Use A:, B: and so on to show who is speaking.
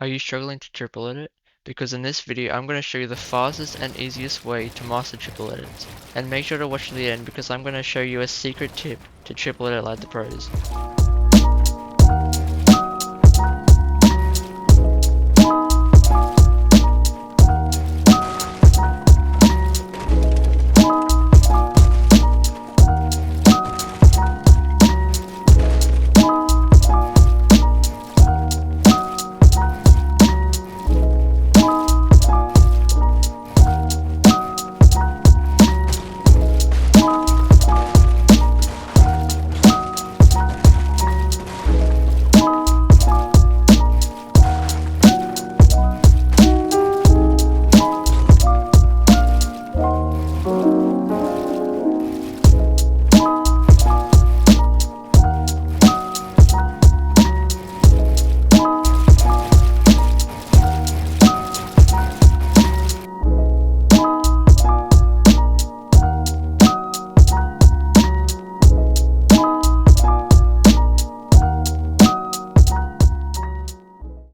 A: Are you struggling to triple edit? Because in this video I'm going to show you the fastest and easiest way to master triple edits. And make sure to watch to the end because I'm going to show you a secret tip to triple edit like the pros.